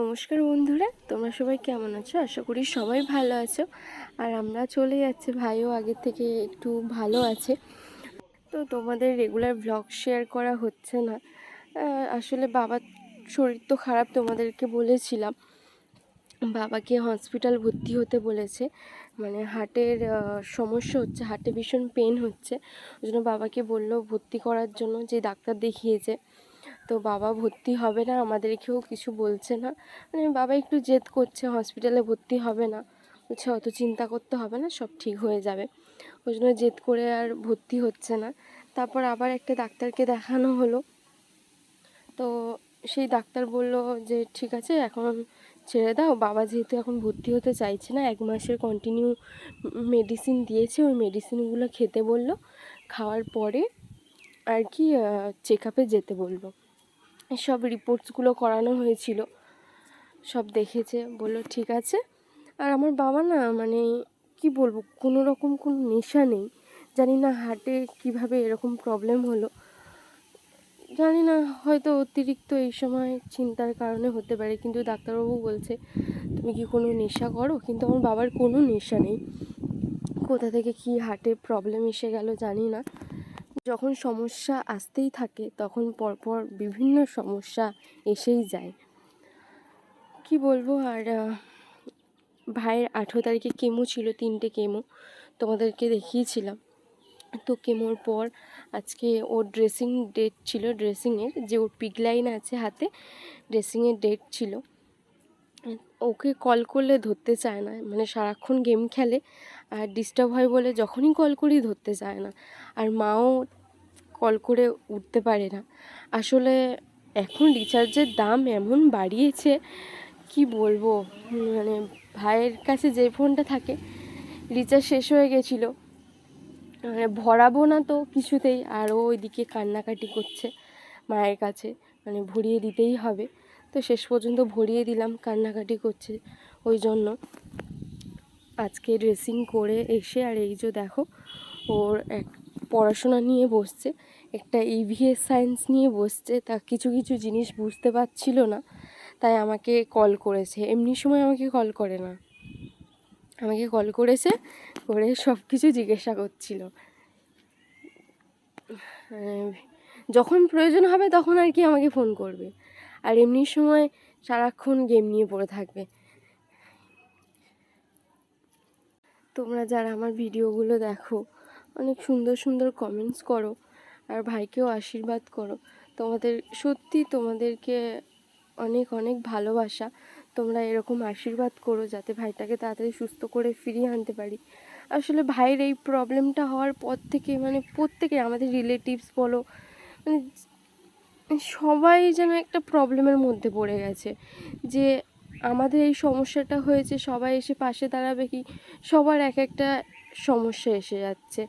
নমস্কার বন্ধুরা, তোমরা সবাই কেমন আছো? আশা করি সবাই ভালো আছো। আর আমরা চলে যাচ্ছি, ভাইও আগের থেকে একটু ভালো আছে। তো তোমাদের রেগুলার ব্লগ শেয়ার করা হচ্ছে না। আসলে বাবার শরীর তো খারাপ, তোমাদেরকে বলেছিলাম। বাবাকে হসপিটাল ভর্তি হতে বলেছে, মানে হার্টের সমস্যা হচ্ছে, হার্টে ভীষণ পেন হচ্ছে। ওই জন্য বাবাকে বললো ভর্তি করার জন্য, যে ডাক্তার দেখিয়েছে। তো বাবা ভর্তি হবে না, আমাদেরকেও কিছু বলছে না। মানে বাবা একটু জেদ করছে, হসপিটালে ভর্তি হবে না, বলছে অত চিন্তা করতে হবে না, সব ঠিক হয়ে যাবে। ওই জন্য জেদ করে আর ভর্তি হচ্ছে না। তারপর আবার একটা ডাক্তারকে দেখানো হলো। তো সেই ডাক্তার বলল যে ঠিক আছে, এখন ছেড়ে দাও। বাবা যেহেতু এখন ভর্তি হতে চাইছে না, 1 মাসের কন্টিনিউ মেডিসিন দিয়েছে, ওই মেডিসিনগুলো খেতে বলল। খাওয়ার পরে আর কি চেক আপে যেতে বলল। সব রিপোর্টসগুলো করানো হয়েছিল, সব দেখেছে, বলল ঠিক আছে। আর আমার বাবা না, মানে কি বলবো, কোনো রকম কোনো নেশা নেই। জানি না হার্টে কিভাবে এরকম প্রবলেম হলো, জানি না, হয়তো অতিরিক্ত এই সময় চিন্তার কারণে হতে পারে। কিন্তু ডাক্তারবাবু বলছে তুমি কি কোনো নেশা করো? কিন্তু আমার বাবার কোনো নেশা নেই। কোথা থেকে কি হার্টে প্রবলেম এসে গেল জানি না। যখন সমস্যা আসতেই থাকে তখন পরপর বিভিন্ন সমস্যা এসেই যায়, কি বলবো। আর ভাইয়ের 18 তারিখে কেমো ছিল, 3টে কেমো তোমাদেরকে দেখিয়েছিলাম। তো কেমোর পর আজকে ওর ড্রেসিং ডেট ছিল, ড্রেসিংয়ের যে ওর পিক লাইন আছে হাতে, ড্রেসিংয়ের ডেট ছিল। ওকে কল করলে ধরতে চায় না, মানে সারাক্ষণ গেম খেলে আর ডিস্টার্ব হয় বলে যখনই কল করি ধরতে চায় না। আর মাও কল করে উঠতে পারে না। আসলে এখন রিচার্জের দাম এমন বাড়িয়েছে, কি বলবো। মানে ভাইয়ের কাছে যে ফোনটা থাকে, রিচার্জ শেষ হয়ে গেছিলো, মানে ভরাবো না তো কিছুতেই। আর ও ওইদিকে কান্নাকাটি করছে মায়ের কাছে, মানে ভরিয়ে দিতেই হবে। তো শেষ পর্যন্ত ভরিয়ে দিলাম, কান্নাকাটি করছে। ওই জন্য আজকে ড্রেসিং করে এসে, আর এই যে দেখো, ওর এক পড়াশোনা নিয়ে বসছে, একটা ইভিএস সায়েন্স নিয়ে বসছে। তা কিছু কিছু জিনিস বুঝতে পারছিল না, তাই আমাকে কল করেছে। এমনি সময় আমাকে কল করে না, আমাকে কল করেছে, করে সব কিছু জিজ্ঞাসা করছিল। যখন প্রয়োজন হবে তখন আর কি আমাকে ফোন করবে, আর এমনি সময় সারাক্ষণ গেম নিয়ে পড়ে থাকবে। তোমরা যারা আমার ভিডিওগুলো দেখো, অনেক সুন্দর সুন্দর কমেন্টস করো, আর ভাইকেও আশীর্বাদ করো। তোমাদের সত্যি, তোমাদেরকে অনেক অনেক ভালোবাসা। তোমরা এরকম আশীর্বাদ করো যাতে ভাইটাকে তাড়াতাড়ি সুস্থ করে ফিরিয়ে আনতে পারি। আসলে ভাইয়ের এই প্রবলেমটা হওয়ার পর থেকে, মানে প্রত্যেকে, আমাদের রিলেটিভস বলো, মানে সবাই যেন একটা প্রবলেমের মধ্যে পড়ে গেছে, যে আমাদের এই সমস্যাটা হয়েছে, সবাই এসে পাশে দাঁড়াবে কি, সবার এক একটা সমস্যা এসে যাচ্ছে।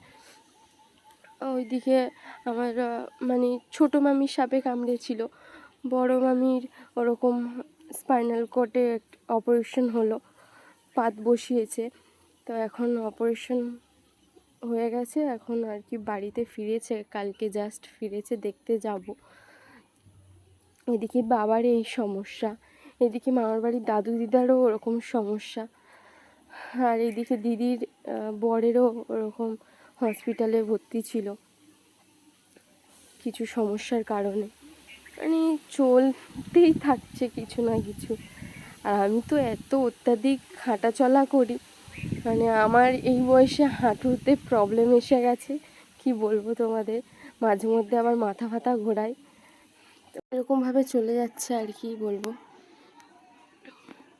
ওইদিকে আমার মানে ছোটো মামির সাপে কামড়েছিল, বড় মামির ওরকম স্পাইনাল কর্ডে অপারেশন হলো, পাত বসিয়েছে। তো এখন অপারেশন হয়ে গেছে, এখন আর কি বাড়িতে ফিরেছে, কালকে জাস্ট ফিরেছে, দেখতে যাব। এদিকে বাবার এই সমস্যা, এদিকে মামার বাড়ির দাদু দিদারও ওরকম সমস্যা, আর এদিকে দিদির বরেরও ওরকম হসপিটালে ভর্তি ছিল কিছু সমস্যার কারণে। মানে চলতেই থাকছে কিছু না কিছু। আর আমি তো এত অত্যাধিক হাঁটাচলা করি, মানে আমার এই বয়সে হাঁটুতে প্রবলেম এসে গেছে, কি বলবো তোমাদের। মাঝে মধ্যে আবার মাথা ফাতা ঘোরায়, এরকমভাবে চলে যাচ্ছে আর কি বলবো।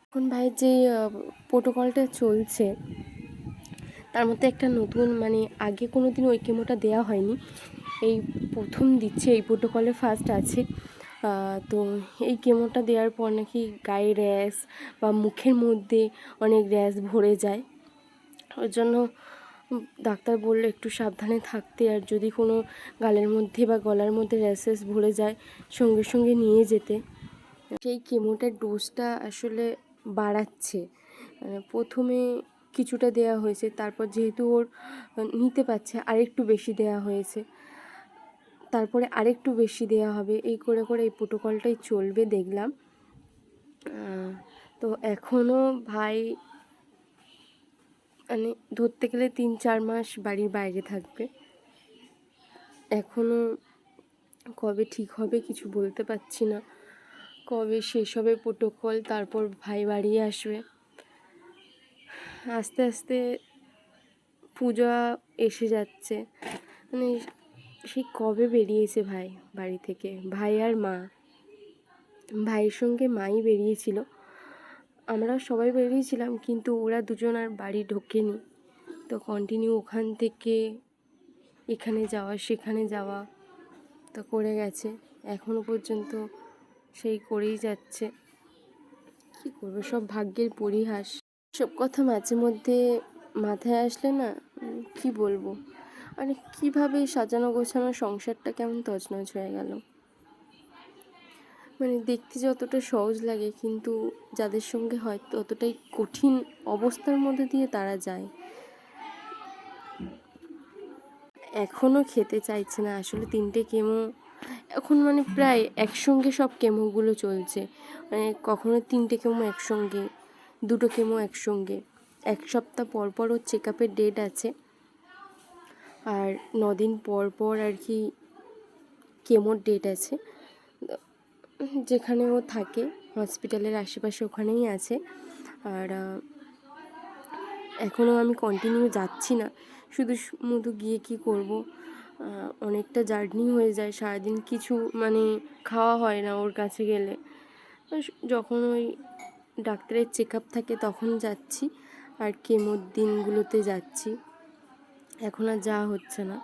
এখন ভাইয়ের যে প্রোটোকলটা চলছে, তার মধ্যে একটা নতুন, মানে আগে কোনো দিন ওই কেমোটা দেওয়া হয়নি, এই প্রথম দিচ্ছে, এই প্রোটোকলে ফার্স্ট আছে। তো এই কেমোটা দেওয়ার পর নাকি গায়ে র্যাশ বা মুখের মধ্যে অনেক র্যাশ ভরে যায়। ওর জন্য ডাক্তার বললো একটু সাবধানে থাকতে, আর যদি কোনো গালের মধ্যে বা গলার মধ্যে র্যাশেস ভরে যায় সঙ্গে সঙ্গে নিয়ে যেতে। সেই কেমোটার ডোজটা আসলে বাড়াচ্ছে, প্রথমে কিছুটা দেয়া হয়েছে, তারপর যেহেতু ওর নিতে পারছে আরেকটু বেশি দেয়া হয়েছে, তারপরে আরেকটু বেশি দেয়া হবে, এই করে করে এই প্রোটোকলটাই চলবে দেখলাম। তো এখনও ভাই মানে ধরতে গেলে 3-4 মাস বাড়ির বাইরে থাকবে। এখনও কবে ঠিক হবে কিছু বলতে পারছি না, কবে শেষ হবে প্রোটোকল, তারপর ভাই বাড়ি আসবে। আস্তে আস্তে পূজা এসে যাচ্ছে, মানে সেই কবে বেরিয়েছে ভাই বাড়ি থেকে, ভাই আর মা। ভাইয়ের সঙ্গে মাই বেরিয়েছিল, আমরা সবাই বেরিয়েছিলাম, কিন্তু ওরা দুজন আর বাড়ি ঢোকেনি। তো কন্টিনিউ ওখান থেকে এখানে যাওয়া সেখানে যাওয়া তো করে গেছে, এখনও পর্যন্ত সেই করেই যাচ্ছে। কি করবো, সব ভাগ্যের পরিহাস। সব কথা মাঝে মধ্যে মাথায় আসলে না কি বলবো, মানে কীভাবে সাজানো গোছানো সংসারটা কেমন তছনছ হয়ে গেল। মানে দেখতে যতটা সহজ লাগে, কিন্তু যাদের সঙ্গে হয় ততটাই কঠিন অবস্থার মধ্যে দিয়ে তারা যায়। এখনও খেতে চাইছে না আসলে, 3টে কেমো এখন মানে প্রায় একসঙ্গে সব কেমোগুলো চলছে, মানে কখনো 3টে কেমো একসঙ্গে, 2টো কেমো একসঙ্গে। 1 সপ্তাহ পর পর ওর চেক আপের ডেট আছে, আর 9 দিন পর পর আর কি কেমোর ডেট আছে। যেখানে ও থাকে হসপিটালের আশেপাশে ওখানেই আছে। আর এখনও আমি কন্টিনিউ যাচ্ছি না, শুধু গিয়ে কি করব, অনেকটা জার্নি হয়ে যায়, সারাদিন কিছু মানে খাওয়া হয় না ওর কাছে গেলে। যখন ওই ডাক্তারের চেক আপ থাকে তখন যাচ্ছি, আর কেমোর দিনগুলোতে যাচ্ছি, এখন আর যাওয়া হচ্ছে না।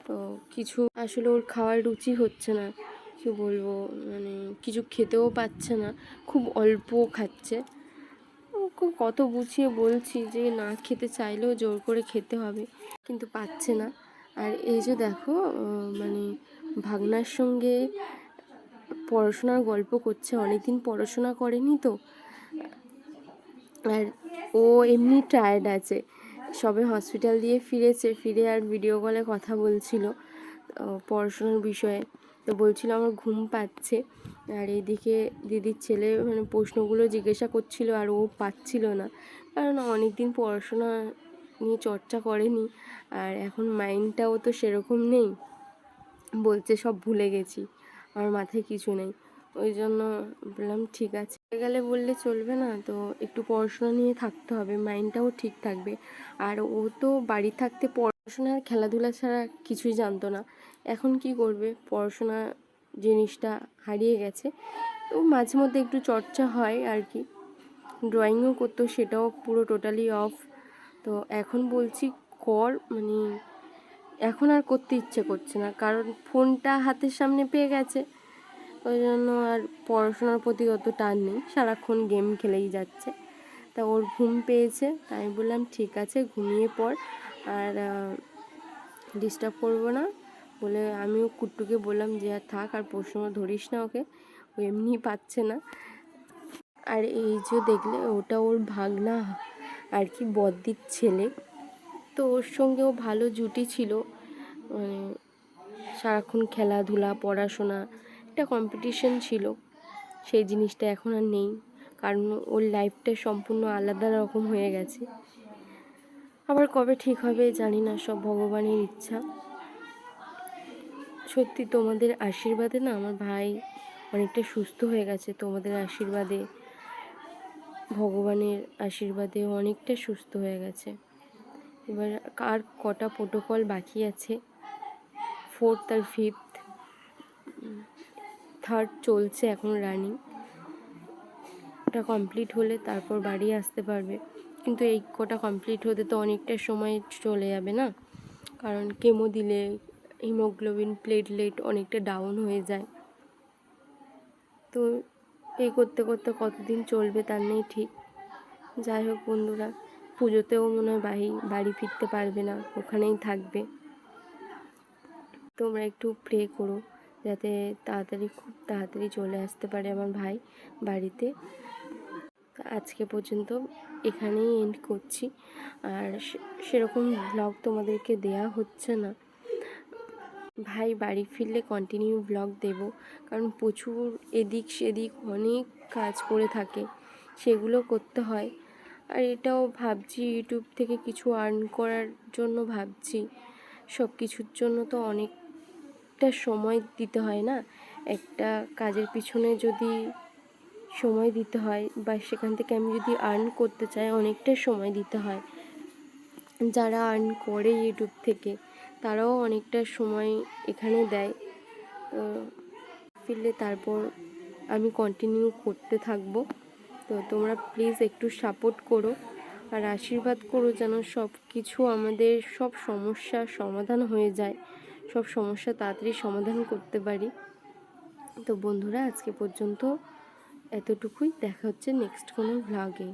তো কিছু আসলে ওর খাওয়ার রুচি হচ্ছে না, কি বলবো, মানে কিছু খেতেও পাচ্ছে না, খুব অল্প খাচ্ছে। ওকে কত বুঝিয়ে বলছি যে না খেতে চাইলেও জোর করে খেতে হবে, কিন্তু পাচ্ছে না। আর এই যে দেখো মানে ভাগনার সঙ্গে পড়াশোনার গল্প করছে, অনেকদিন পড়াশোনা করেনি তো, আর ও এমনি টায়ার্ড আছে, সবে হসপিটাল দিয়ে ফিরেছে, ফিরে আর ভিডিও কলে কথা বলছিল পড়াশোনার বিষয়ে। তো বলছিল আমার ঘুম পাচ্ছে, আর এইদিকে দিদির ছেলে মানে প্রশ্নগুলো জিজ্ঞাসা করছিল আর ও পাচ্ছিল না, কারণ অনেক দিন পড়াশোনা নিয়ে চর্চা করেনি, আর এখন মাইন্ডটাও তো সেরকম নেই, বলছে সব ভুলে গেছি, আমার মাথায় কিছু নেই। ওই জন্য বললাম ঠিক আছে, গেলে বললে চলবে না, তো একটু পড়াশোনা নিয়ে থাকতে হবে, মাইন্ডটাও ঠিক থাকবে। আর ও তো বাড়ি থাকতে পড়াশোনা আর খেলাধুলা ছাড়া কিছুই জানতো না, এখন কি করবে, পড়াশোনা জিনিসটা হারিয়ে গেছে। তো মাঝে মধ্যে একটু চর্চা হয় আর কি, ড্রয়িংও করতো, সেটাও পুরো টোটালি অফ। তো এখন বলছি কর, মানে এখন আর করতে ইচ্ছে করছে না, কারণ ফোনটা হাতের সামনে পেয়ে গেছে, ওই জন্য আর পড়াশোনার প্রতি অত টান নেই, সারাক্ষণ গেম খেলেই যাচ্ছে। তা ওর ঘুম পেয়েছে, তাই বললাম ঠিক আছে ঘুমিয়ে পড়, আর ডিস্টার্ব করবো না বলে আমিও কুট্টুকে বললাম যে আর থাক, আর প্রশ্ন ধরিস না ওকে, ও এমনিই পাচ্ছে না। আর এই যে দেখলে ওটা ওর ভাগনা আর কি, বদ্দির ছেলে, তো ওর সঙ্গেও ভালো জুটি ছিল, মানে সারাক্ষণ খেলাধুলা পড়াশোনা একটা কম্পিটিশন ছিল, সেই জিনিসটা এখন আর নেই, কারণ ওর লাইফটা সম্পূর্ণ আলাদা রকম হয়ে গেছে। আবার কবে ঠিক হবে জানি না, সব ভগবানের ইচ্ছা। সত্যি তোমাদের আশীর্বাদে না আমার ভাই অনেকটা সুস্থ হয়ে গেছে, তোমাদের আশীর্বাদে, ভগবানের আশীর্বাদে অনেকটা সুস্থ হয়ে গেছে। এবার আর কটা প্রোটোকল বাকি আছে, 4th আর 5th, 3rd চলছে এখন রানিং, ওটা কমপ্লিট হলে তারপর বাড়ি আসতে পারবে। কিন্তু এই কটা কমপ্লিট হতে তো অনেকটা সময় চলে যাবে না, কারণ কেমো দিলে হিমোগ্লোবিন প্লেটলেট অনেকটা ডাউন হয়ে যায়। তো এই করতে করতে কতদিন চলবে তার নেই ঠিক। যাই হোক বন্ধুরা, পুজোতেও মনে হয় বাড়ি ফিরতে পারবে না, ওখানেই থাকবে। তোমরা একটু প্রে করো যাতে খুব তাড়াতাড়ি চলে আসতে পারে আমার ভাই বাড়িতে। আজকে পর্যন্ত এখানেই এন্ড করছি, আর সেরকম ব্লগ তোমাদেরকে দেয়া হচ্ছে না। ভাই বাড়ি ফিরলে কন্টিনিউ ব্লগ দেব, কারণ প্রচুর এদিক সেদিক অনেক কাজ করে থাকে, সেগুলো করতে হয়। আর এটাও ভাবছি ইউটিউব থেকে কিছু আর্ন করার জন্য ভাবছি। সব কিছুর জন্য তো অনেকটা সময় দিতে হয় না, একটা কাজের পিছনে যদি সময় দিতে হয় বা সেখান থেকে আমি যদি আর্ন করতে চাই অনেকটা সময় দিতে হয়। যারা আর্ন করে ইউটিউব থেকে তারাও অনেকটা সময় এখানে দেয়। তো ফিরলে তারপর আমি কন্টিনিউ করতে থাকবো। তো তোমরা প্লিজ একটু সাপোর্ট করো আর আশীর্বাদ করো যেন সব কিছু আমাদের সব সমস্যার সমাধান হয়ে যায়, সব সমস্যা তাড়াতাড়ি সমাধান করতে পারি। তো বন্ধুরা আজকে পর্যন্ত এতটুকুই, দেখা হচ্ছে নেক্সট কোনো ভ্লগে।